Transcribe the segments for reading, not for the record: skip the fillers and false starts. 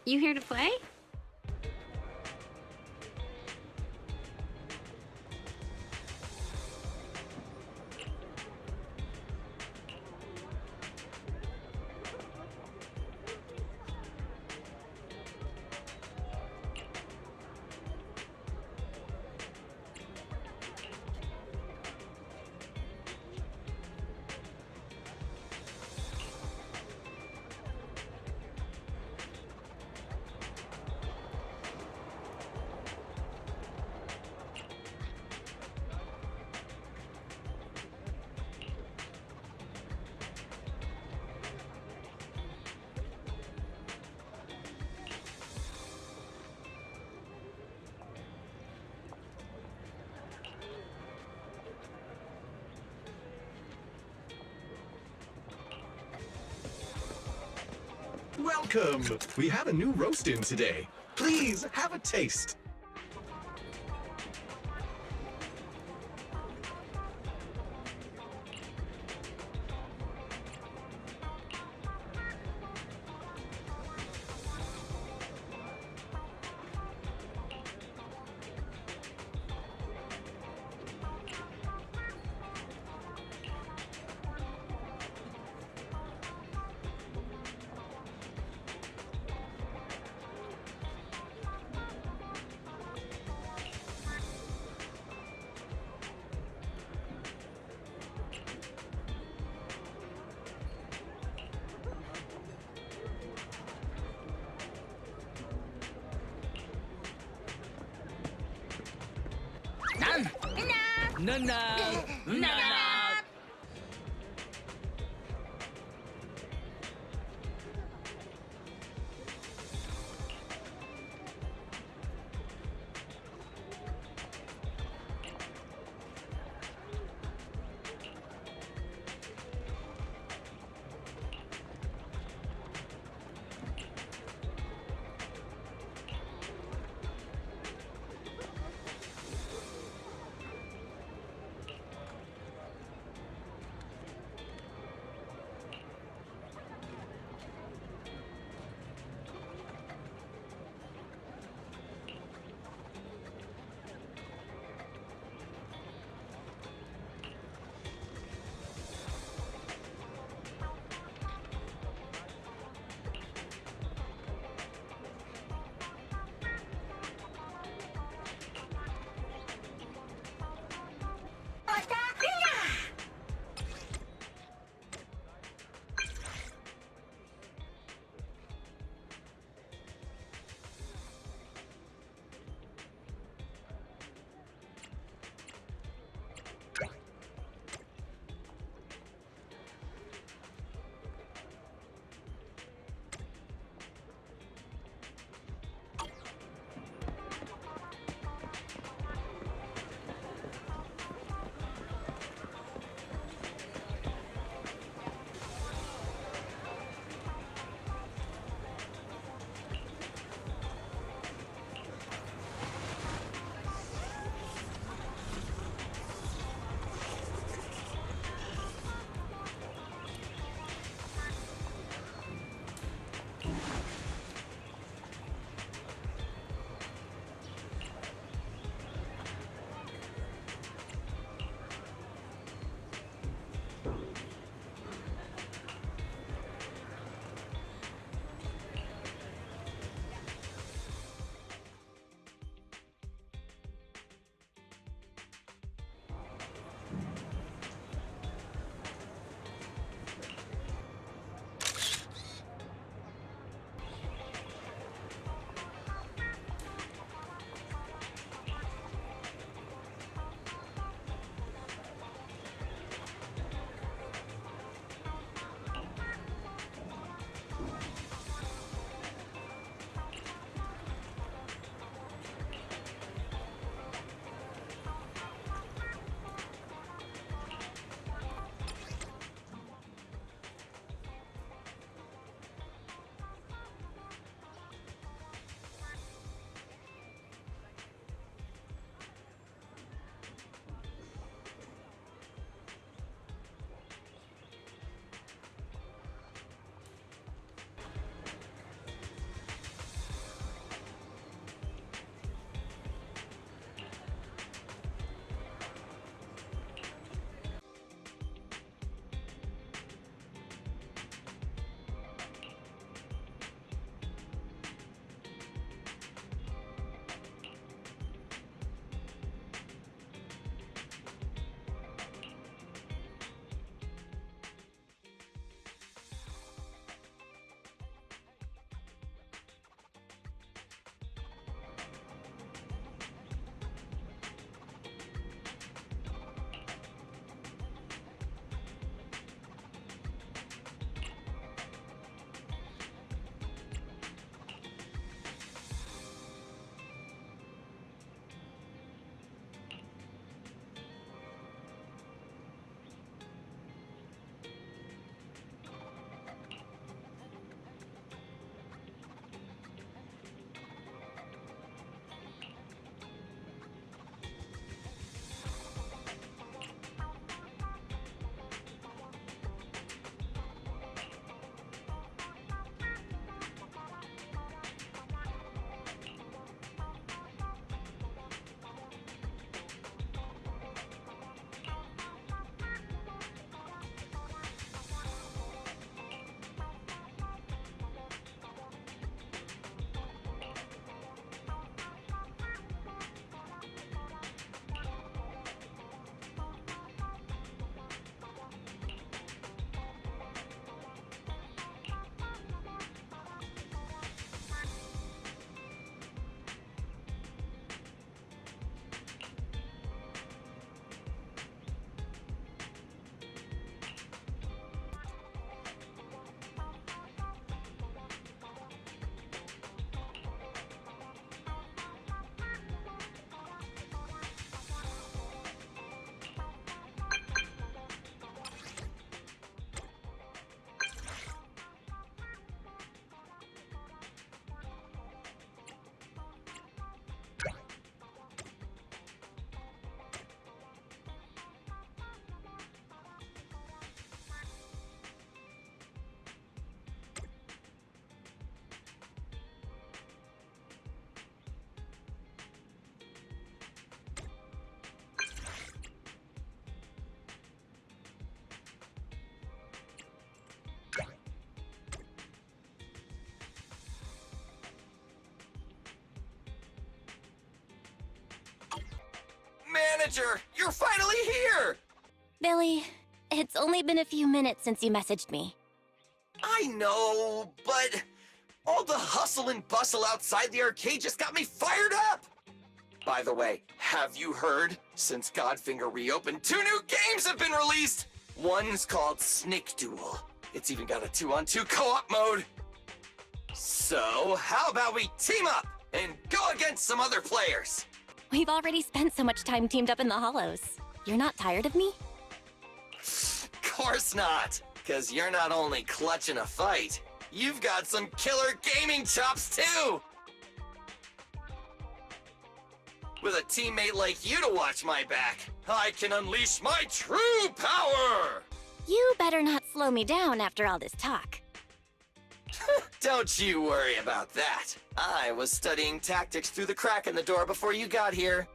You here to play? Welcome! We have a new roast in today. Please have a taste. manager! You're finally here! Billy, it's only been a few minutes since you messaged me. I know, but all the hustle and bustle outside the arcade just got me fired up! By the way, have you heard? Since Godfinger reopened, 2 new games have been released! One's called Snake Duel. It's even got a 2-on-2 co-op mode. So, how about we team up and go against some other players? We've already spent so much time teamed up in the Hollows. You're not tired of me? Course not, because you're not only clutching a fight, you've got some killer gaming chops too! With a teammate like you to watch my back, I can unleash my true power! You better not slow me down after all this talk. Don't you worry about that. I was studying tactics through the crack in the door before you got here.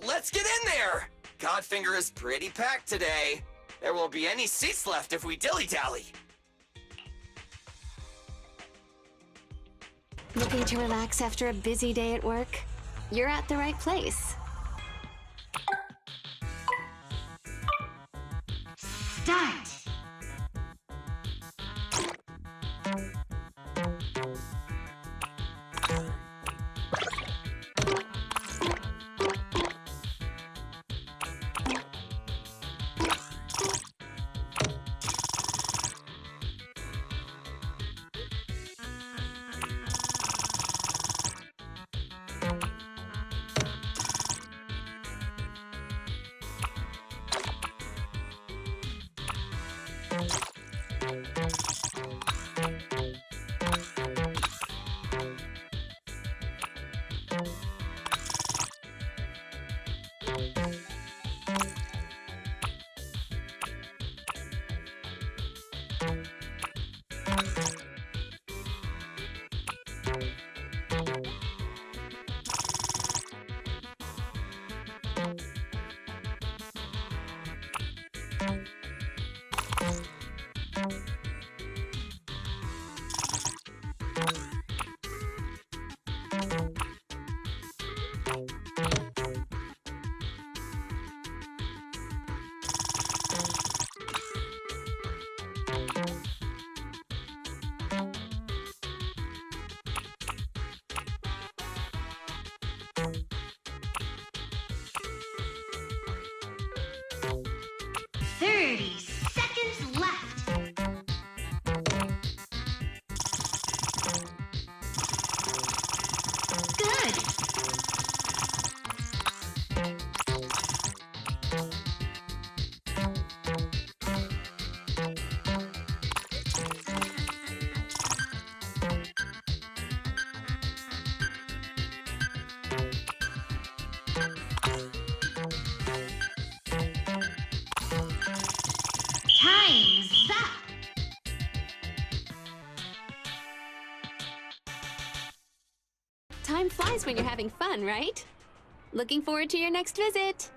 Let's get in there! Godfinger is pretty packed today. There won't be any seats left if we dilly-dally. Looking to relax after a busy day at work? You're at the right place. Start! Time's up! Time flies when you're having fun, right? Looking forward to your next visit.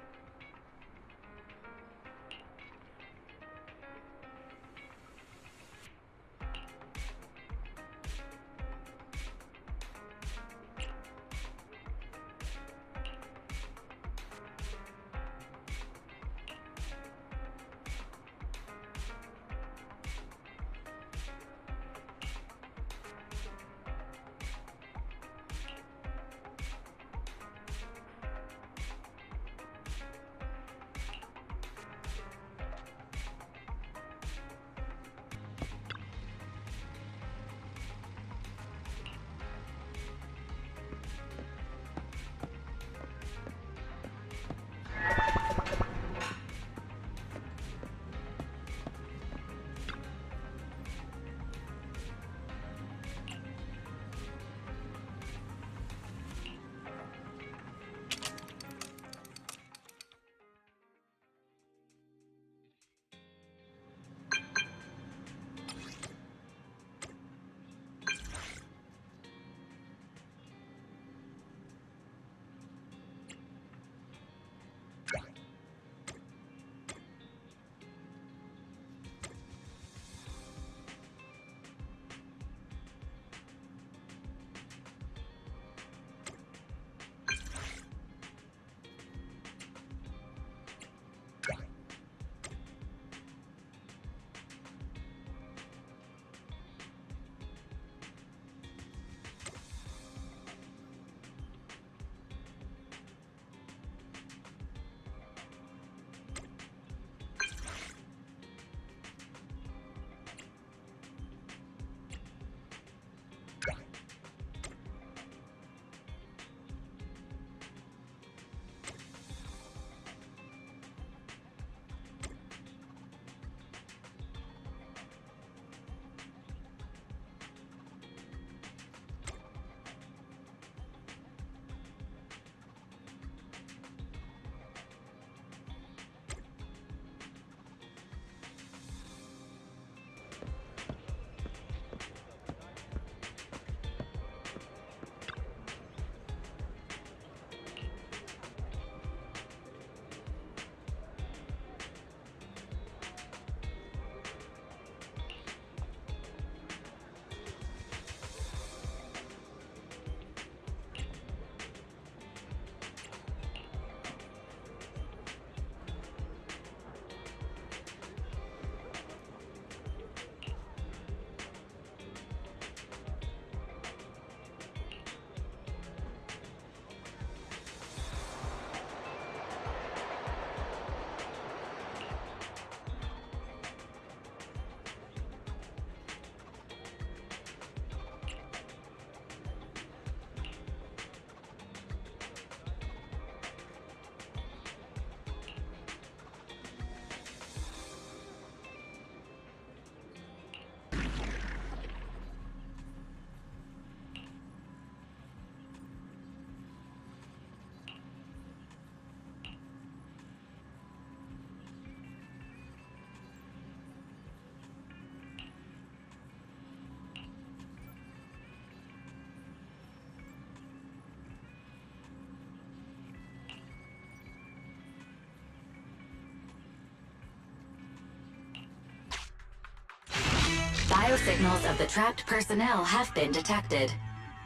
Biosignals of the trapped personnel have been detected.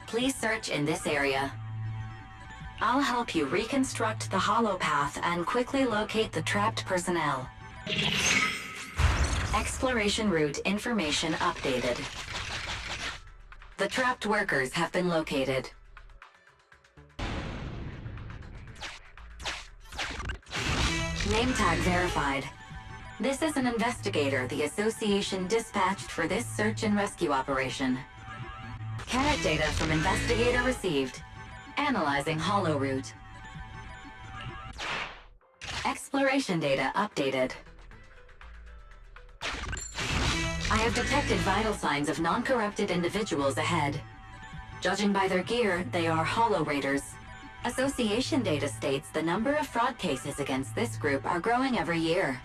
Please search in this area. I'll help you reconstruct the hollow path and quickly locate the trapped personnel. Exploration route information updated. The trapped workers have been located. Name tag verified. This is an investigator the Association dispatched for this search and rescue operation. Carrot data from investigator received. Analyzing hollow route. Exploration data updated. I have detected vital signs of non-corrupted individuals ahead. Judging by their gear, they are Hollow Raiders. Association data states the number of fraud cases against this group are growing every year.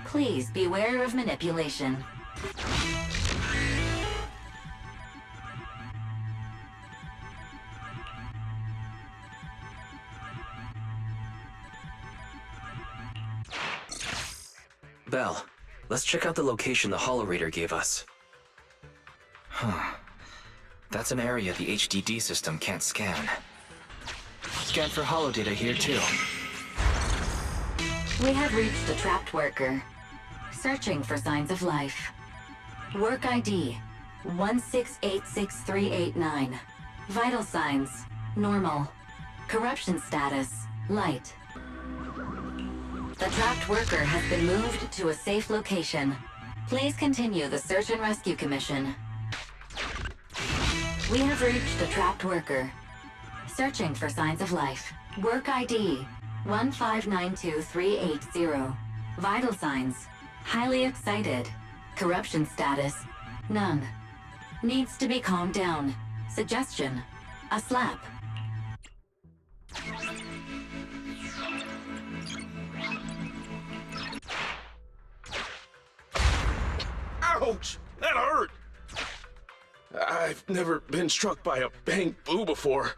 Please beware of manipulation. Belle, let's check out the location the Hollow Raider gave us. That's an area the HDD system can't scan. Scan for hollow data here too. We have reached a trapped worker. Searching for signs of life. Work ID 1686389. Vital signs normal. Corruption status light. The trapped worker has been moved to a safe location. Please continue the search and rescue commission. We have reached a trapped worker. Searching for signs of life. Work ID 1592380. Vital signs highly excited. Corruption status none. Needs to be calmed down. Suggestion a slap. Ouch! That hurt! I've never been struck by a bang boo before.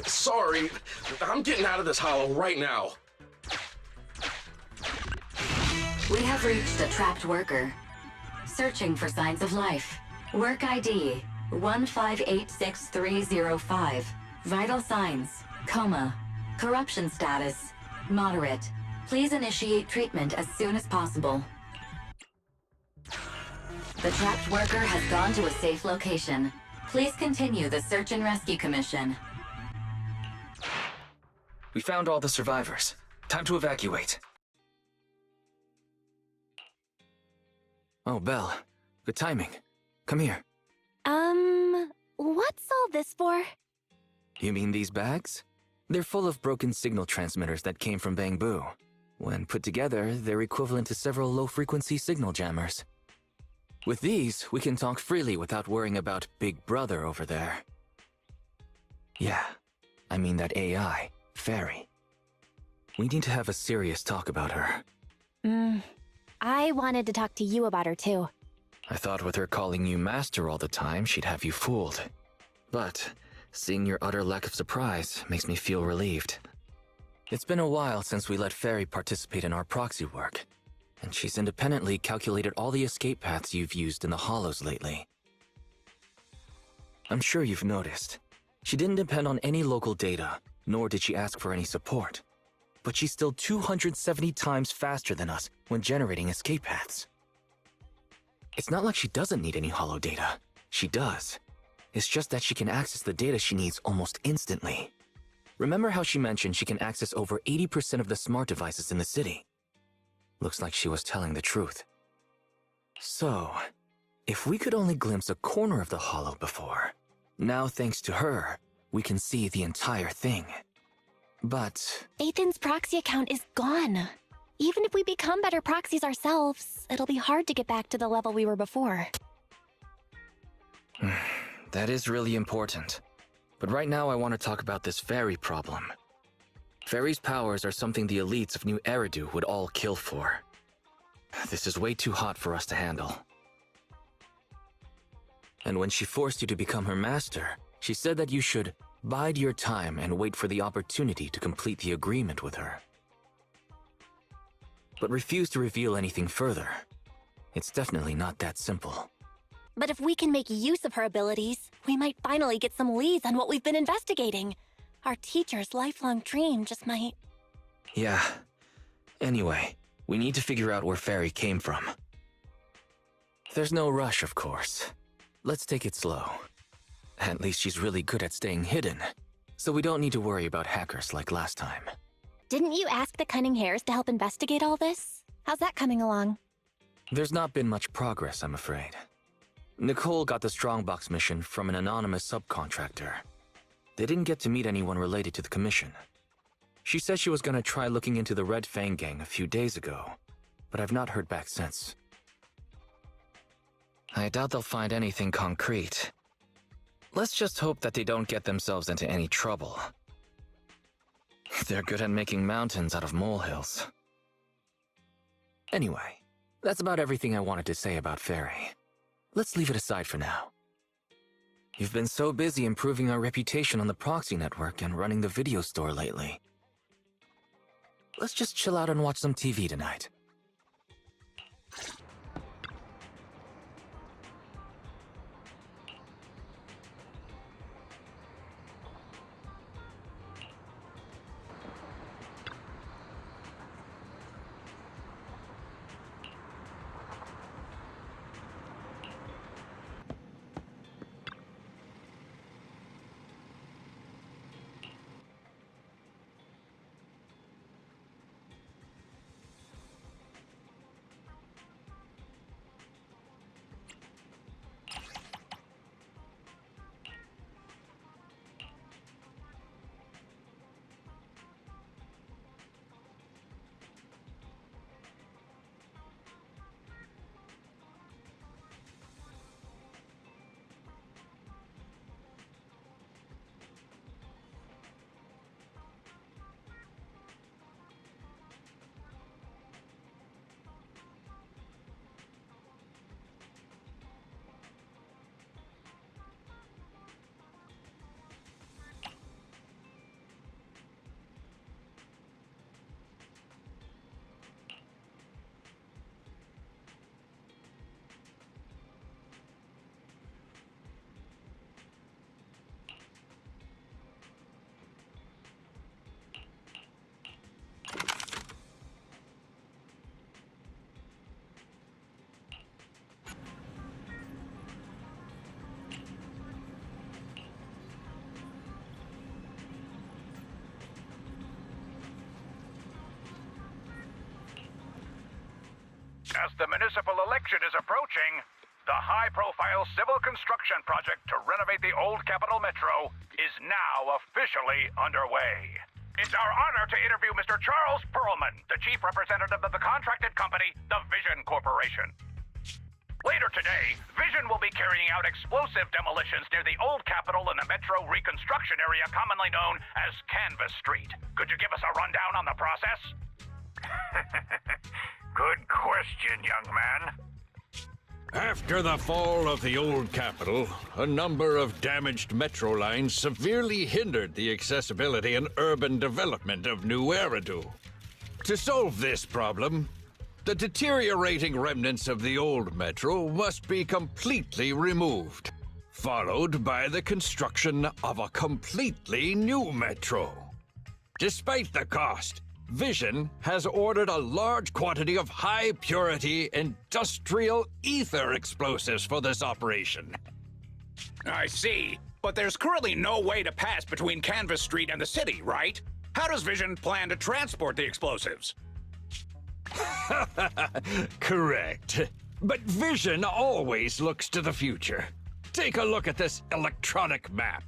Sorry, I'm getting out of this hollow right now. We have reached a trapped worker. Searching for signs of life. Work ID 1586305. Vital signs coma. Corruption status moderate. Please initiate treatment as soon as possible. The trapped worker has gone to a safe location. Please continue the search and rescue commission. We found all the survivors. Time to evacuate. Oh, Belle. Good timing. Come here. What's all this for? You mean these bags? They're full of broken signal transmitters that came from Bangbu. When put together, they're equivalent to several low-frequency signal jammers. With these, we can talk freely without worrying about Big Brother over there. Yeah, I mean that AI, Fairy. We need to have a serious talk about her. I wanted to talk to you about her too. I thought with her calling you Master all the time, she'd have you fooled. But seeing your utter lack of surprise makes me feel relieved. It's been a while since we let Fairy participate in our proxy work, and she's independently calculated all the escape paths you've used in the Hollows lately. I'm sure you've noticed. She didn't depend on any local data, nor did she ask for any support. But she's still 270 times faster than us when generating escape paths. It's not like she doesn't need any hollow data. She does. It's just that she can access the data she needs almost instantly. Remember how she mentioned she can access over 80% of the smart devices in the city? Looks like she was telling the truth. So, if we could only glimpse a corner of the hollow before, now thanks to her, we can see the entire thing. But Ethan's proxy account is gone. Even if we become better proxies ourselves, it'll be hard to get back to the level we were before. that is really important. But right now I want to talk about this Fairy problem. Fairy's powers are something the elites of New Eridu would all kill for. This is way too hot for us to handle. And when she forced you to become her master, she said that you should bide your time and wait for the opportunity to complete the agreement with her. But refused to reveal anything further. It's definitely not that simple. But if we can make use of her abilities, we might finally get some leads on what we've been investigating. Our teacher's lifelong dream just might... Yeah. Anyway, we need to figure out where Fairy came from. There's no rush, of course. Let's take it slow. At least she's really good at staying hidden, so we don't need to worry about hackers like last time. Didn't you ask the Cunning Hares to help investigate all this? How's that coming along? There's not been much progress, I'm afraid. Nicole got the Strongbox mission from an anonymous subcontractor. They didn't get to meet anyone related to the commission. She said she was gonna try looking into the Red Fang gang a few days ago, but I've not heard back since. I doubt they'll find anything concrete. Let's just hope that they don't get themselves into any trouble. They're good at making mountains out of molehills. Anyway, that's about everything I wanted to say about Fairy. Let's leave it aside for now. You've been so busy improving our reputation on the proxy network and running the video store lately. Let's just chill out and watch some TV tonight. As the municipal election is approaching, the high-profile civil construction project to renovate the old Capital Metro is now officially underway. It's our honor to interview Mr. Charles Perlman, the chief representative of the contracted company, the Vision Corporation. Later today, Vision will be carrying out explosive demolitions near the old Capitol in the Metro reconstruction area commonly known as Canvas Street. Could you give us a rundown on the process? Good question, young man. After the fall of the old Capitol, a number of damaged metro lines severely hindered the accessibility and urban development of New Eridu. To solve this problem, the deteriorating remnants of the old metro must be completely removed, followed by the construction of a completely new metro. Despite the cost, Vision has ordered a large quantity of high-purity industrial ether explosives for this operation. I see. But there's currently no way to pass between Canvas Street and the city, right? How does Vision plan to transport the explosives? Correct. But Vision always looks to the future. Take a look at this electronic map.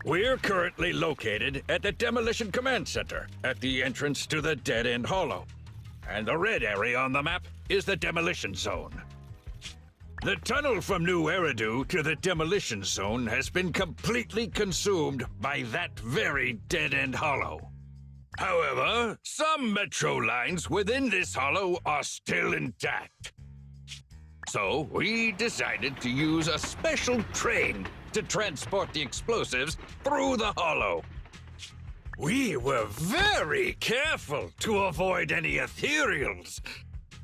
We're currently located at the Demolition Command Center, at the entrance to the Dead-End Hollow. And the red area on the map is the Demolition Zone. The tunnel from New Eridu to the Demolition Zone has been completely consumed by that very Dead-End Hollow. However, some metro lines within this hollow are still intact. So we decided to use a special train to transport the explosives through the hollow. We were very careful to avoid any ethereals,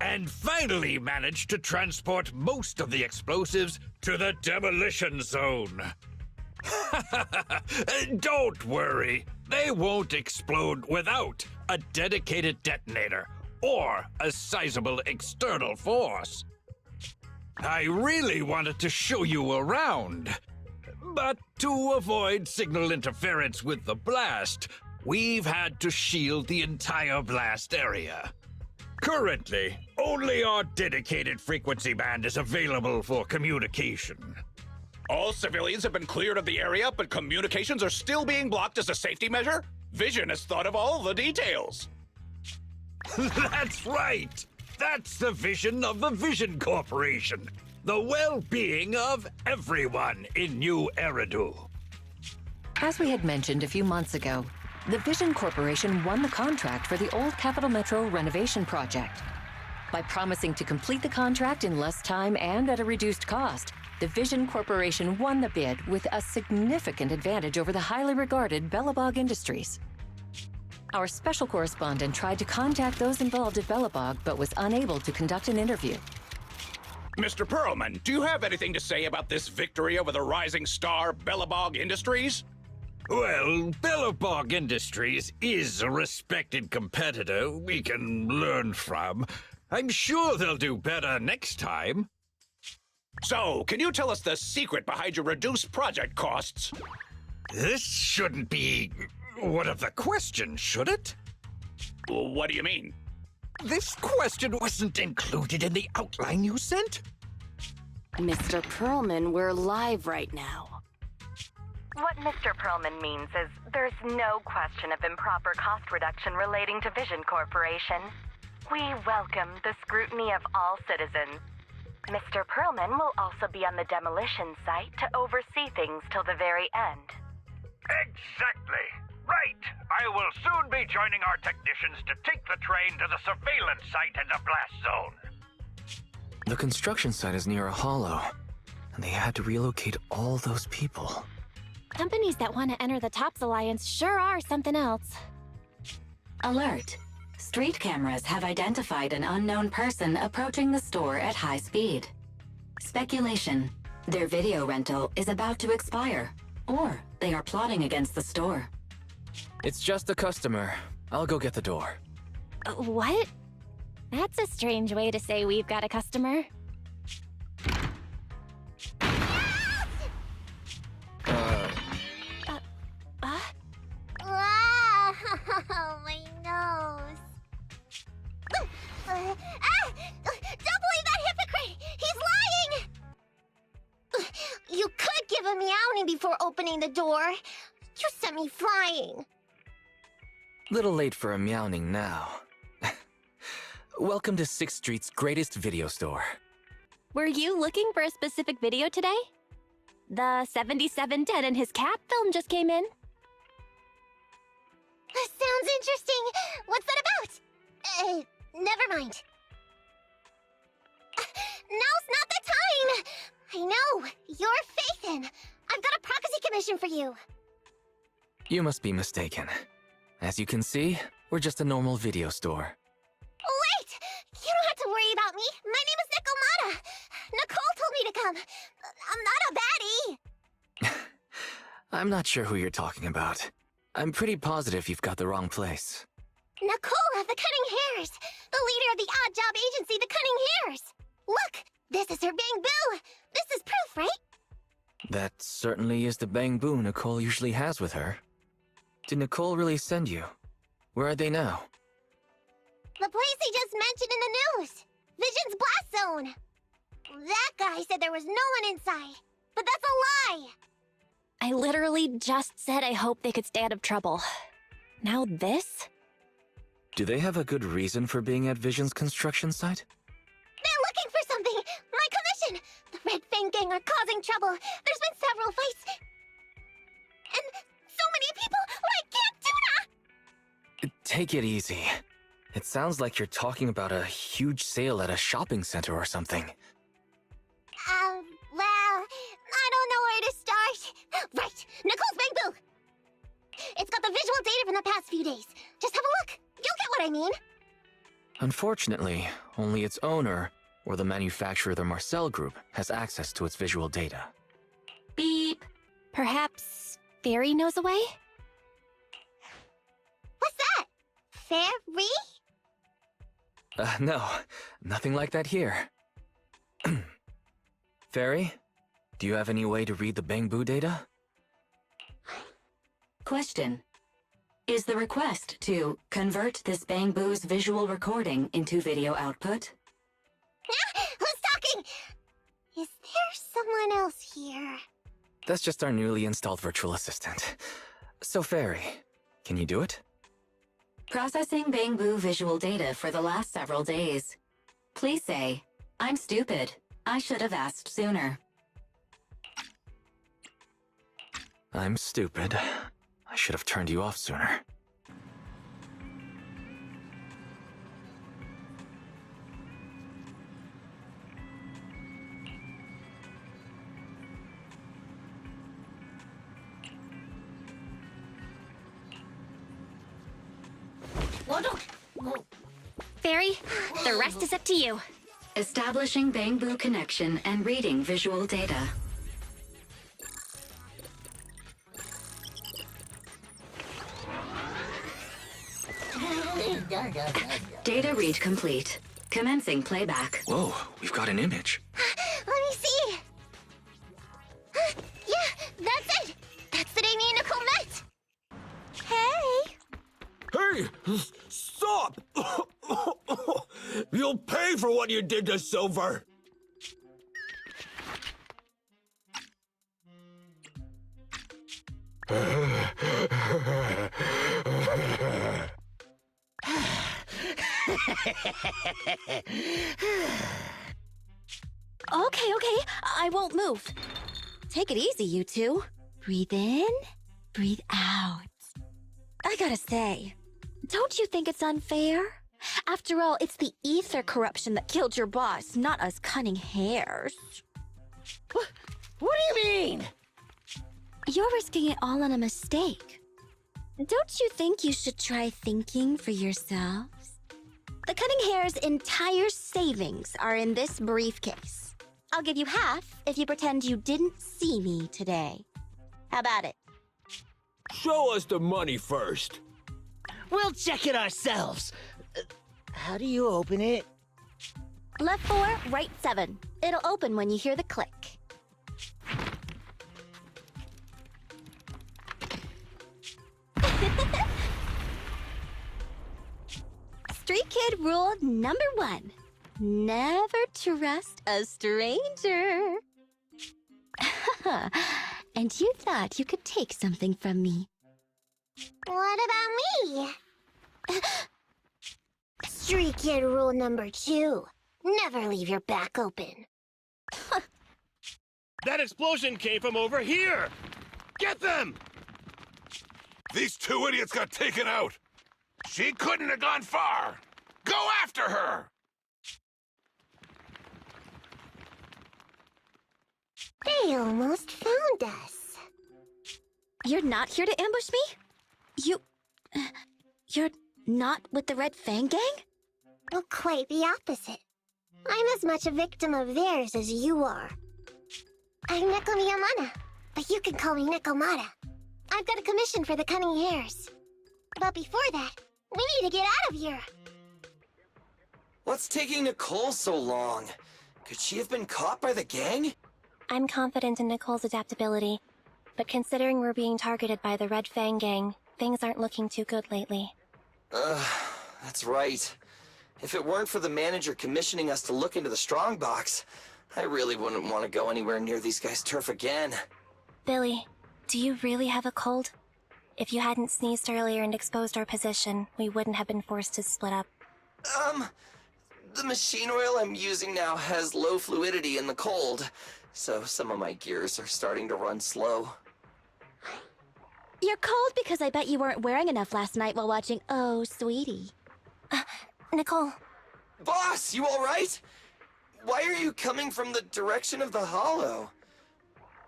and finally managed to transport most of the explosives to the demolition zone. Don't worry, they won't explode without a dedicated detonator or a sizable external force. I really wanted to show you around, but to avoid signal interference with the blast, we've had to shield the entire blast area. Currently, only our dedicated frequency band is available for communication. All civilians have been cleared of the area, but communications are still being blocked as a safety measure? Vision has thought of all the details. That's right! That's the vision of the Vision Corporation. The well-being of everyone in New Eridu. As we had mentioned a few months ago, the Vision Corporation won the contract for the Old Capital Metro renovation project. By promising to complete the contract in less time and at a reduced cost, the Vision Corporation won the bid with a significant advantage over the highly regarded Bellabog Industries. Our special correspondent tried to contact those involved at Bellabog, but was unable to conduct an interview. Mr. Perlman, do you have anything to say about this victory over the rising star Bellabog Industries? Well, Bellabog Industries is a respected competitor we can learn from. I'm sure they'll do better next time. So, can you tell us the secret behind your reduced project costs? This shouldn't be one of the questions, should it? What do you mean? This question wasn't included in the outline you sent? Mr. Perlman, we're live right now. What Mr. Perlman means is there's no question of improper cost reduction relating to Vision Corporation. We welcome the scrutiny of all citizens. Mr. Perlman will also be on the demolition site to oversee things till the very end. Exactly. Right. I will soon be joining our technicians to take the train to the surveillance site in the blast zone. The construction site is near a hollow, and they had to relocate all those people. Companies that want to enter the TOPS Alliance sure are something else. Alert. Street cameras have identified an unknown person approaching the store at high speed. Speculation. Their video rental is about to expire, or they are plotting against the store. It's just a customer. I'll go get the door. What? That's a strange way to say we've got a customer. Oh, my nose. Don't believe that hypocrite! He's lying! You could give a meowing before opening the door. You sent me flying. Little late for a meowing now. Welcome to 6th Street's greatest video store. Were you looking for a specific video today? The 77 Dead and His Cap film just came in. Sounds interesting. What's that about? Never mind. Now's not the time! I know. You're Faithin. I've got a proxy commission for you. You must be mistaken. As you can see, we're just a normal video store. Wait! You don't have to worry about me. My name is Nikomata. Nicole told me to come. I'm not a baddie. I'm not sure who you're talking about. I'm pretty positive you've got the wrong place. Nicole of the Cutting Hairs. The leader of the odd job agency, the Cutting Hairs. Look! This is her bang boo! This is proof, right? That certainly is the bang boo Nicole usually has with her. Did Nicole really send you? Where are they now? The place he just mentioned in the news. Vision's blast zone. That guy said there was no one inside. But that's a lie. I literally just said I hope they could stay out of trouble. Now this? Do they have a good reason for being at Vision's construction site? They're looking for something! My commission! The Red Fang Gang are causing trouble. There's been several fights. And so many people, I can't do that! Take it easy. It sounds like you're talking about a huge sale at a shopping center or something. Well, I don't know where to start. Right, Nicole's Bang Boo! It's got the visual data from the past few days. Just have a look. You'll get what I mean. Unfortunately, only its owner, or the manufacturer of the Marcel Group, has access to its visual data. Beep. Perhaps Fairy knows a way? What's that? Fairy? No, nothing like that here. Fairy, do you have any way to read the Bangbu data? Question. Is the request to convert this Bangbu's visual recording into video output? Who's talking? Is there someone else here? That's just our newly installed virtual assistant. So, Fairy, can you do it? Processing Bangbu visual data for the last several days. Please say, I'm stupid. I should have asked sooner. I'm stupid. I should have turned you off sooner. Fairy, the rest is up to you. Establishing Bangbu connection and reading visual data. Data read complete. Commencing playback. Whoa, we've got an image. Let me see. Yeah, that's it. That's the day me and Nicole met. Hey. Hey! Stop! You'll pay for what you did to Silver! Okay, I won't move. Take it easy, you two. Breathe in, breathe out. I gotta say, don't you think it's unfair? After all, it's the ether corruption that killed your boss, not us cunning hares. What do you mean? You're risking it all on a mistake. Don't you think you should try thinking for yourselves? The cunning hare's entire savings are in this briefcase. I'll give you half if you pretend you didn't see me today. How about it? Show us the money first. We'll check it ourselves. How do you open it? Left 4, right 7. It'll open when you hear the click. Street Kid rule number 1. Never trust a stranger. And you thought you could take something from me. What about me? Street Kid rule number 2. Never leave your back open. That explosion came from over here! Get them! These two idiots got taken out. She couldn't have gone far. Go after her! They almost found us. You're not here to ambush me? You're not with the Red Fang Gang? Well, quite the opposite. I'm as much a victim of theirs as you are. I'm Neko Miyamana, but you can call me Nekomata. I've got a commission for the Cunning Hares. But before that, we need to get out of here. What's taking Nicole so long? Could she have been caught by the gang? I'm confident in Nicole's adaptability, but considering we're being targeted by the Red Fang Gang, things aren't looking too good lately. That's right. If it weren't for the manager commissioning us to look into the strongbox, I really wouldn't want to go anywhere near these guys' turf again. Billy, do you really have a cold? If you hadn't sneezed earlier and exposed our position, we wouldn't have been forced to split up. The machine oil I'm using now has low fluidity in the cold, so some of my gears are starting to run slow. You're cold because I bet you weren't wearing enough last night while watching Oh, Sweetie. Nicole. Boss, you alright? Why are you coming from the direction of the hollow?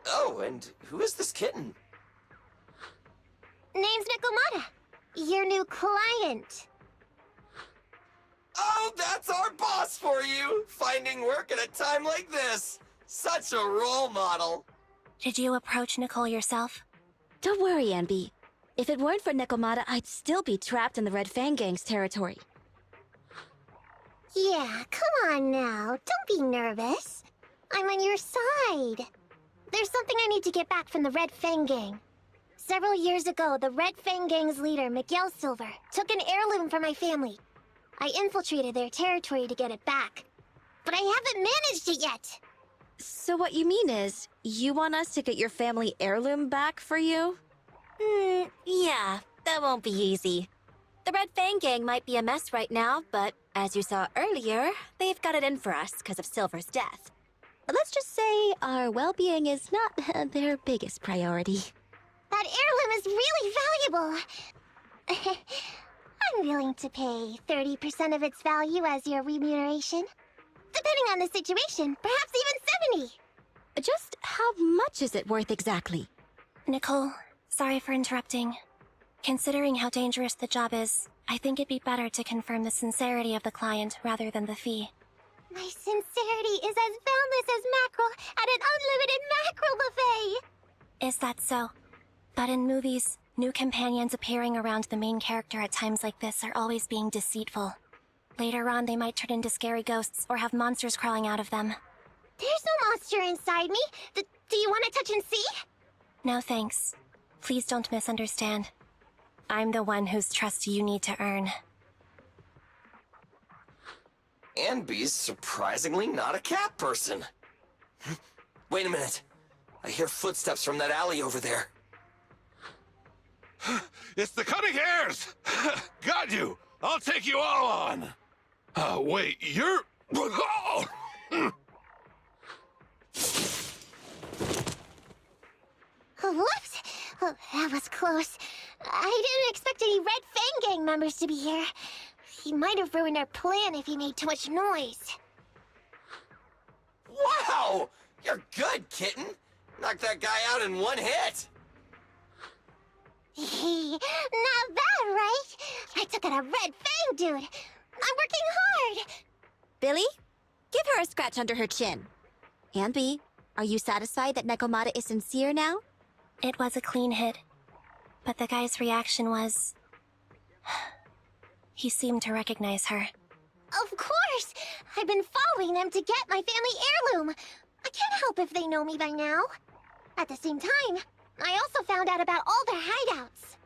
Oh, and who is this kitten? Name's Nekomata. Your new client. Oh, Props for you, finding work at a time like this. Such a role model. Did you approach Nicole yourself? Don't worry, Anby. If it weren't for Nekomata, I'd still be trapped in the Red Fang Gang's territory. Yeah, come on now. Don't be nervous. I'm on your side. There's something I need to get back from the Red Fang Gang. Several years ago, the Red Fang Gang's leader, Miguel Silver, took an heirloom from my family. I infiltrated their territory to get it back. But I haven't managed it yet. So what you mean is, you want us to get your family heirloom back for you? Yeah, that won't be easy. The Red Fang Gang might be a mess right now, but as you saw earlier, they've got it in for us because of Silver's death. Let's just say our well-being is not their biggest priority. That heirloom is really valuable. I'm willing to pay 30% of its value as your remuneration. Depending on the situation, perhaps even 70. Just how much is it worth exactly? Nicole, sorry for interrupting. Considering how dangerous the job is, I think it'd be better to confirm the sincerity of the client rather than the fee. My sincerity is as boundless as mackerel at an unlimited mackerel buffet! Is that so? But in movies, new companions appearing around the main character at times like this are always being deceitful. Later on, they might turn into scary ghosts or have monsters crawling out of them. There's no monster inside me! Do you want to touch and see? No thanks. Please don't misunderstand. I'm the one whose trust you need to earn. Anby's surprisingly not a cat person. Wait a minute. I hear footsteps from that alley over there. It's the Cunning Hares! Got you! I'll take you all on! Wait, you're... Whoops! Oh, that was close. I didn't expect any Red Fang Gang members to be here. He might have ruined our plan if he made too much noise. Wow! You're good, kitten. Knocked that guy out in one hit. Not bad, right? I took out a Red Fang dude. I'm working hard. Billy, give her a scratch under her chin. Anby, are you satisfied that Nekomata is sincere now? It was a clean hit. But the guy's reaction was... He seemed to recognize her. Of course! I've been following them to get my family heirloom. I can't help if they know me by now. At the same time, I also found out about all their hideouts.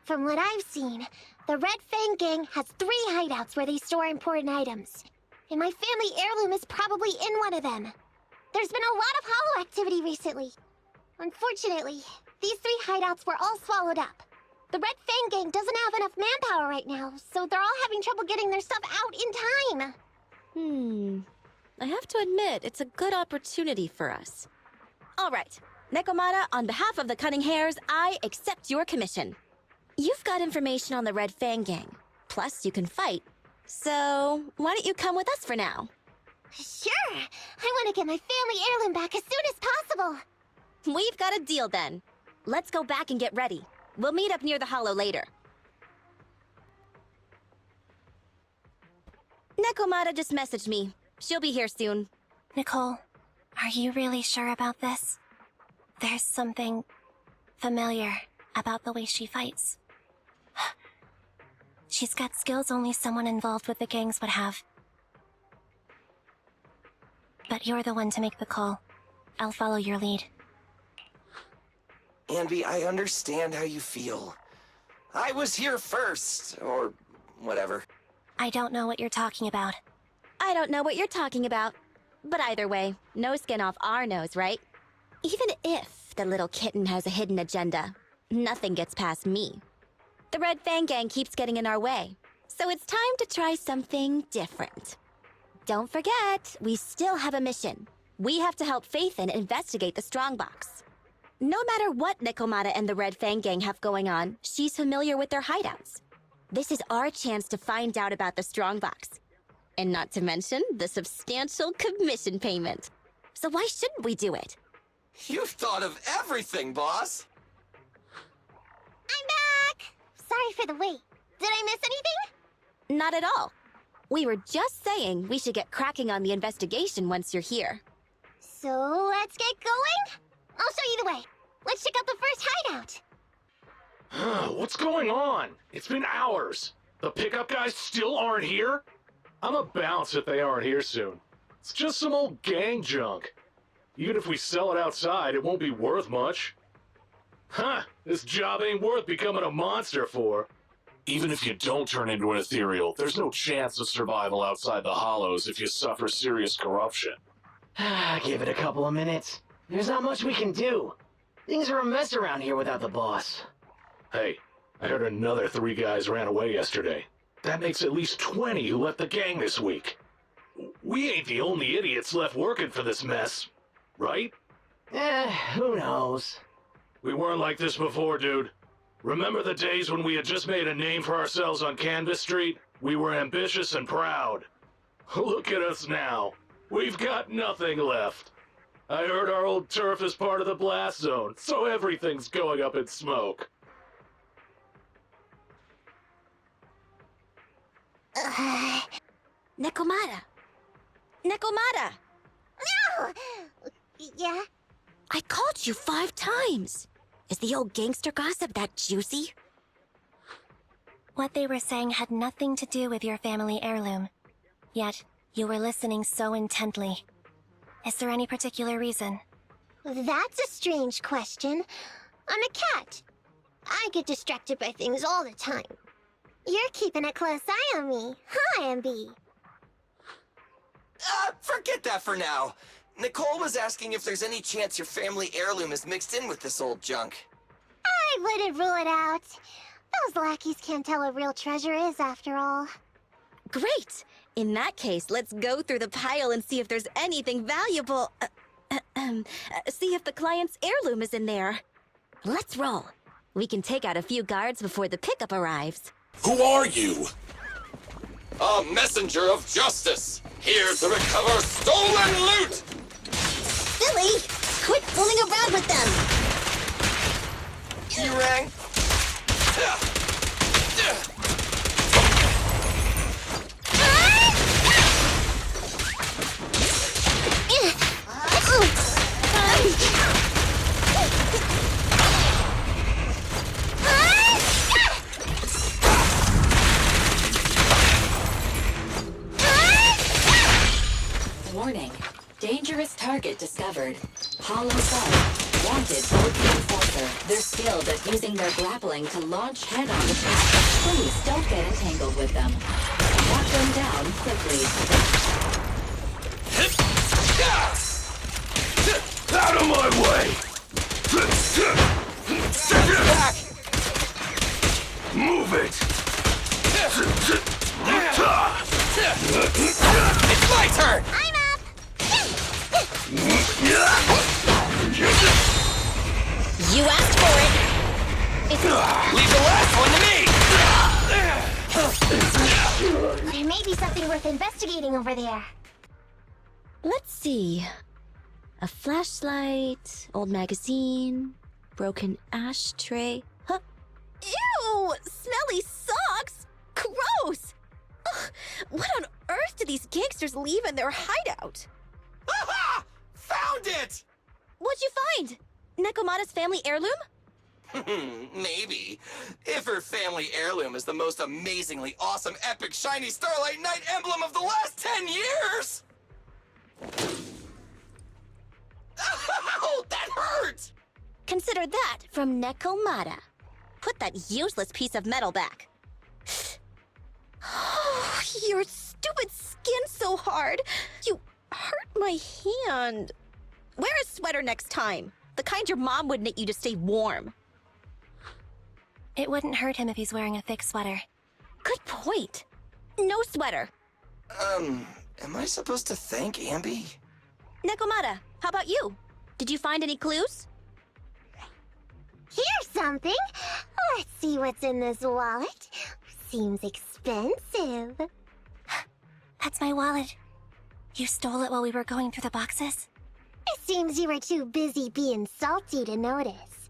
From what I've seen, the Red Fang Gang has 3 hideouts where they store important items. And my family heirloom is probably in one of them. There's been a lot of hollow activity recently. Unfortunately, these 3 hideouts were all swallowed up. The Red Fang Gang doesn't have enough manpower right now, so they're all having trouble getting their stuff out in time. I have to admit, it's a good opportunity for us. All right, Nekomata, on behalf of the Cunning Hares, I accept your commission. You've got information on the Red Fang Gang. Plus, you can fight. So, why don't you come with us for now? Sure! I want to get my family heirloom back as soon as possible. We've got a deal then. Let's go back and get ready. We'll meet up near the hollow later. Nekomata just messaged me. She'll be here soon. Nicole, are you really sure about this? There's something familiar about the way she fights. She's got skills only someone involved with the gangs would have. But you're the one to make the call. I'll follow your lead. Anby, I understand how you feel. I was here first, or whatever. I don't know what you're talking about. I don't know what you're talking about. But either way, no skin off our nose, right? Even if the little kitten has a hidden agenda, nothing gets past me. The Red Fang Gang keeps getting in our way, so it's time to try something different. Don't forget, we still have a mission. We have to help Faithin investigate the Strongbox. No matter what Nekomata and the Red Fang Gang have going on, she's familiar with their hideouts. This is our chance to find out about the Strongbox. And not to mention the substantial commission payment. So why shouldn't we do it? You've thought of everything, boss! I'm back! Sorry for the wait. Did I miss anything? Not at all. We were just saying we should get cracking on the investigation once you're here. So let's get going? I'll show you the way. Let's check out the first hideout. What's going on? It's been hours. The pickup guys still aren't here? I'ma bounce if they aren't here soon. It's just some old gang junk. Even if we sell it outside, it won't be worth much. Huh, this job ain't worth becoming a monster for. Even if you don't turn into an ethereal, there's no chance of survival outside the hollows if you suffer serious corruption. Give it a couple of minutes. There's not much we can do. Things are a mess around here without the boss. Hey, I heard another 3 guys ran away yesterday. That makes at least 20 who left the gang this week. We ain't the only idiots left working for this mess, right? Who knows? We weren't like this before, dude. Remember the days when we had just made a name for ourselves on Canvas Street? We were ambitious and proud. Look at us now. We've got nothing left. I heard our old turf is part of the blast zone, so everything's going up in smoke. Nekomata! Nekomata! No! Yeah? I called you 5 times. Is the old gangster gossip that juicy? What they were saying had nothing to do with your family heirloom. Yet, you were listening so intently. Is there any particular reason? That's a strange question. I'm a cat. I get distracted by things all the time. You're keeping a close eye on me, huh, Ambi? Forget that for now. Nicole was asking if there's any chance your family heirloom is mixed in with this old junk. I wouldn't rule it out. Those lackeys can't tell what real treasure is, after all. Great! In that case, let's go through the pile and see if there's anything valuable. See if the client's heirloom is in there. Let's roll. We can take out a few guards before the pickup arrives. Who are you? A messenger of justice, here to recover stolen loot! Billy! Quit fooling around with them! You rang? Warning. Dangerous target discovered. Hollow site. Wanted OP Enforcer. They're skilled at using their grappling to launch head-on the target. Please don't get entangled with them. Knock them down quickly. Out of my way! Back! Move it! It's my turn! I'm up! You asked for it! Leave the last one to me! There may be something worth investigating over there. Let's see. A flashlight, old magazine, broken ashtray. Huh? Ew! Smelly socks! Gross! Ugh, what on earth do these gangsters leave in their hideout? Aha! Found it! What'd you find? Nekomata's family heirloom? Maybe. If her family heirloom is the most amazingly awesome, epic, shiny Starlight Knight emblem of the last 10 years! Ow! That hurt! Consider that from Nekomata. Put that useless piece of metal back. Oh, your stupid skin's so hard. You hurt my hand. Wear a sweater next time. The kind your mom would knit you to stay warm. It wouldn't hurt him if he's wearing a thick sweater. Good point. No sweater. Am I supposed to thank Ambi? Nekomata, how about you? Did you find any clues? Here's something. Let's see what's in this wallet. Seems expensive. That's my wallet. You stole it while we were going through the boxes? It seems you were too busy being salty to notice.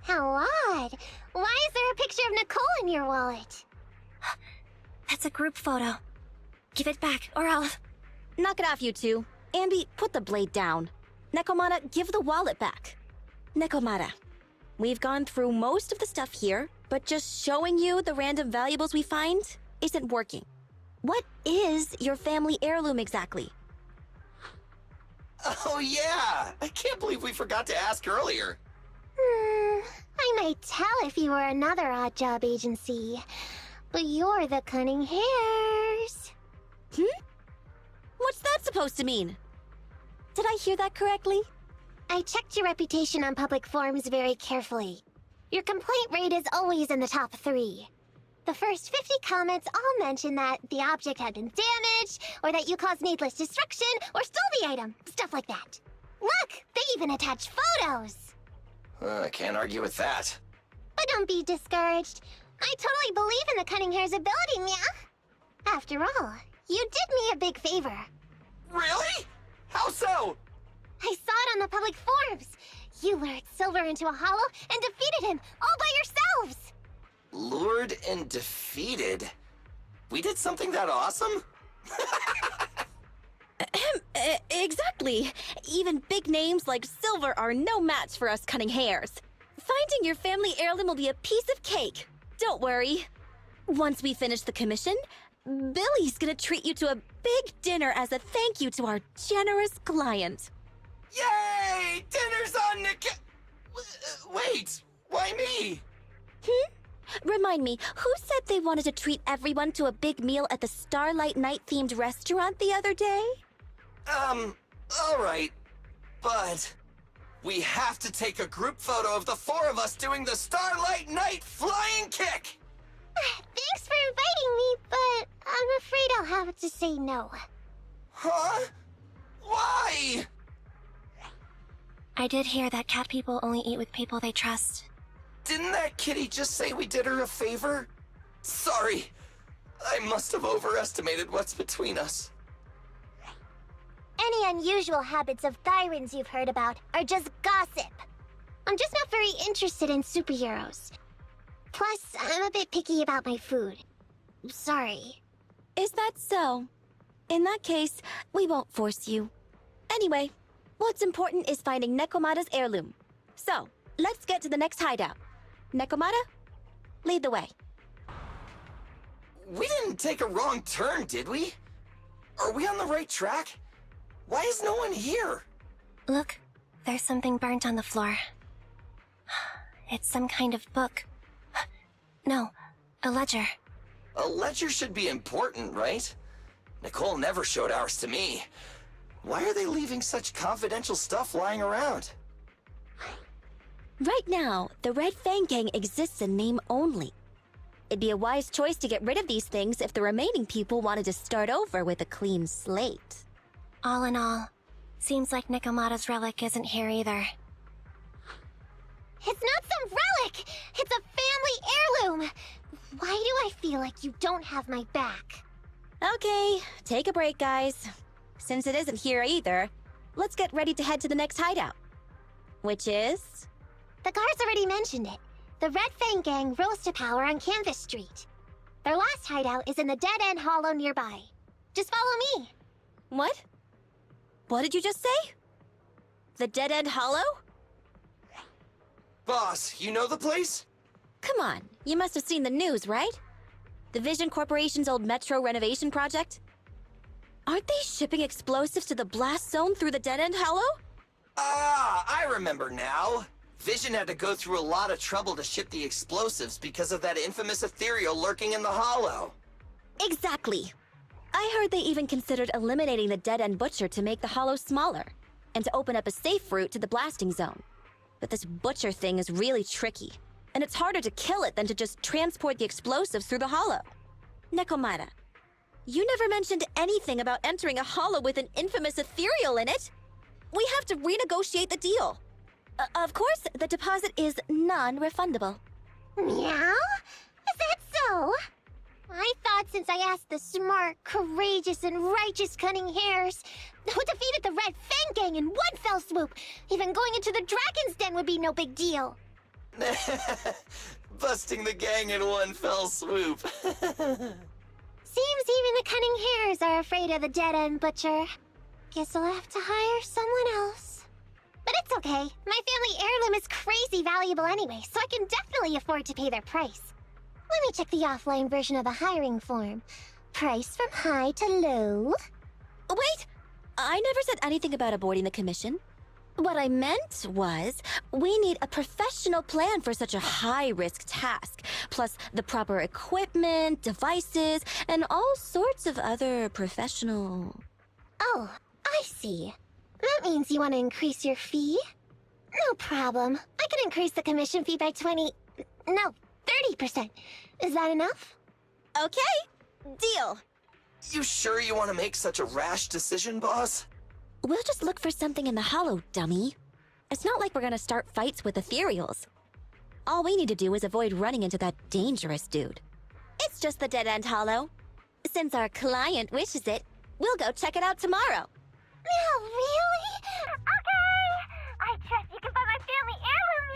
How odd. Why is there a picture of Nicole in your wallet? That's a group photo. Give it back, or I'll... Knock it off, you two. Ambi, put the blade down. Nekomata, give the wallet back. Nekomata, we've gone through most of the stuff here, but just showing you the random valuables we find isn't working. What is your family heirloom exactly? Oh yeah! I can't believe we forgot to ask earlier. I might tell if you were another odd job agency, but you're the cunning hairs. What's that supposed to mean? Did I hear that correctly? I checked your reputation on public forums very carefully. Your complaint rate is always in the top 3. The first 50 comments all mention that the object had been damaged, or that you caused needless destruction, or stole the item. Stuff like that. Look! They even attach photos! I can't argue with that. But don't be discouraged. I totally believe in the cunning hair's ability, Mia. After all, you did me a big favor. Really? How so? I saw it on the public forums. You lured Silver into a hollow and defeated him all by yourselves. Lured and defeated? We did something that awesome? Exactly. Even big names like Silver are no match for us cunning hairs. Finding your family heirloom will be a piece of cake. Don't worry. Once we finish the commission, Billy's gonna treat you to a big dinner as a thank you to our generous client. Yay! Dinner's on Nick... Wait, why me? Remind me, who said they wanted to treat everyone to a big meal at the Starlight Night-themed restaurant the other day? Alright. But... we have to take a group photo of the 4 of us doing the Starlight Night flying kick! Thanks for inviting me, but I'm afraid I'll have to say no. Huh? Why? I did hear that cat people only eat with people they trust. Didn't that kitty just say we did her a favor? Sorry. I must have overestimated what's between us. Any unusual habits of Thyrans you've heard about are just gossip. I'm just not very interested in superheroes. Plus, I'm a bit picky about my food. Sorry. Is that so? In that case, we won't force you. Anyway, what's important is finding Nekomata's heirloom. So, let's get to the next hideout. Nekomata, lead the way. We didn't take a wrong turn, did we? Are we on the right track? Why is no one here? Look, there's something burnt on the floor. It's some kind of book. No, a ledger. A ledger should be important, right? Nicole never showed ours to me. Why are they leaving such confidential stuff lying around? Right now, the Red Fang Gang exists in name only. It'd be a wise choice to get rid of these things if the remaining people wanted to start over with a clean slate. All in all, seems like Nekomata's relic isn't here either. It's not some relic! It's a family heirloom! Why do I feel like you don't have my back? Okay, take a break, guys. Since it isn't here either, let's get ready to head to the next hideout. Which is... The guards already mentioned it. The Red Fang Gang rose to power on Canvas Street. Their last hideout is in the dead-end hollow nearby. Just follow me. What? What did you just say? The dead-end hollow? Boss, you know the place? Come on, you must have seen the news, right? The Vision Corporation's old metro renovation project? Aren't they shipping explosives to the blast zone through the dead-end hollow? Ah, I remember now. Vision had to go through a lot of trouble to ship the explosives because of that infamous ethereal lurking in the hollow. Exactly. I heard they even considered eliminating the dead-end butcher to make the hollow smaller, and to open up a safe route to the blasting zone. But this butcher thing is really tricky, and it's harder to kill it than to just transport the explosives through the hollow. Nekomata, you never mentioned anything about entering a hollow with an infamous ethereal in it. We have to renegotiate the deal. Of course, the deposit is non-refundable. Meow? Is that so? I thought since I asked the smart, courageous, and righteous cunning hairs who defeated the Red Fang Gang in one fell swoop, even going into the Dragon's Den would be no big deal. Busting the gang in one fell swoop. Seems even the cunning hares are afraid of the dead-end butcher. Guess I'll have to hire someone else. But it's okay. My family heirloom is crazy valuable anyway, so I can definitely afford to pay their price. Let me check the offline version of the hiring form. Price from high to low. Wait! I never said anything about avoiding the commission. What I meant was, we need a professional plan for such a high-risk task, plus the proper equipment, devices, and all sorts of other professional... Oh, I see. That means you want to increase your fee? No problem. I can increase the commission fee by 30%. Is that enough? Okay, deal. You sure you want to make such a rash decision, boss? We'll just look for something in the hollow, dummy. It's not like we're gonna start fights with ethereals. All we need to do is avoid running into that dangerous dude. It's just the dead-end hollow. Since our client wishes it, we'll go check it out tomorrow. No, really? Okay! I trust you can find my family heirloom,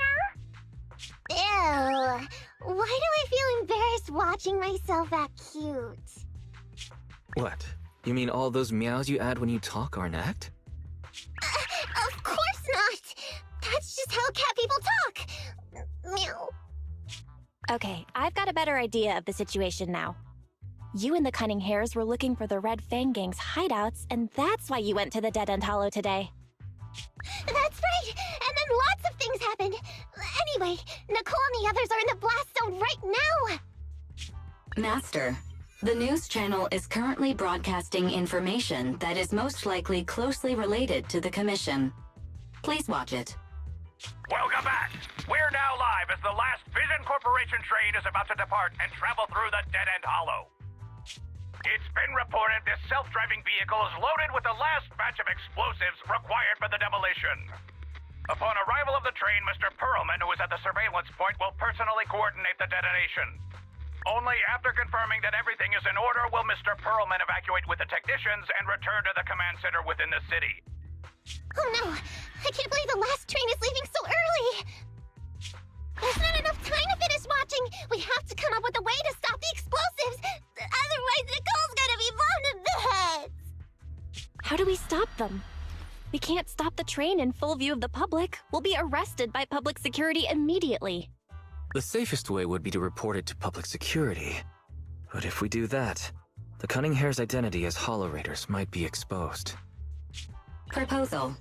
yeah? Ew. Why do I feel embarrassed watching myself act cute? What? You mean all those meows you add when you talk are an act? Of course not! That's just how cat people talk! Meow. Okay, I've got a better idea of the situation now. You and the Cunning Hares were looking for the Red Fang Gang's hideouts, and that's why you went to the Dead-End Hollow today. That's right! And then lots of things happened! Anyway, Nicole and the others are in the blast zone right now! Master, the news channel is currently broadcasting information that is most likely closely related to the Commission. Please watch it. Welcome back! We're now live as the last Vision Corporation train is about to depart and travel through the Dead-End Hollow. It's been reported this self-driving vehicle is loaded with the last batch of explosives required for the demolition. Upon arrival of the train, Mr. Perlman, who is at the surveillance point, will personally coordinate the detonation. Only after confirming that everything is in order will Mr. Perlman evacuate with the technicians and return to the command center within the city. Oh no! I can't believe the last train is leaving so early! There's not enough time to finish watching! We have to come up with a way to stop the explosives! Otherwise, Nicole's gonna be blown to bits! How do we stop them? We can't stop the train in full view of the public. We'll be arrested by public security immediately. The safest way would be to report it to public security. But if we do that, the Cunning Hare's identity as Hollow Raiders might be exposed. Proposal.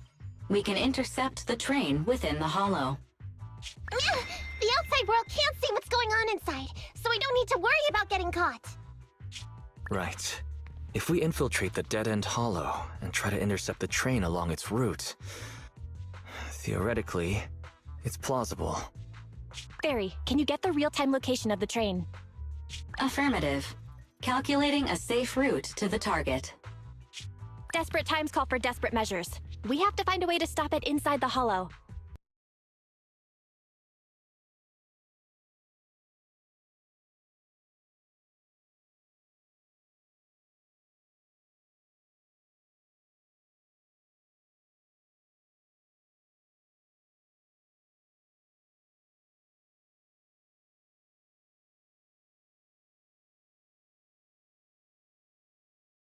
We can intercept the train within the Hollow. The outside world can't see what's going on inside, so we don't need to worry about getting caught. Right. If we infiltrate the dead-end hollow and try to intercept the train along its route, theoretically, it's plausible. Barry, can you get the real-time location of the train? Affirmative. Calculating a safe route to the target. Desperate times call for desperate measures. We have to find a way to stop it inside the Hollow.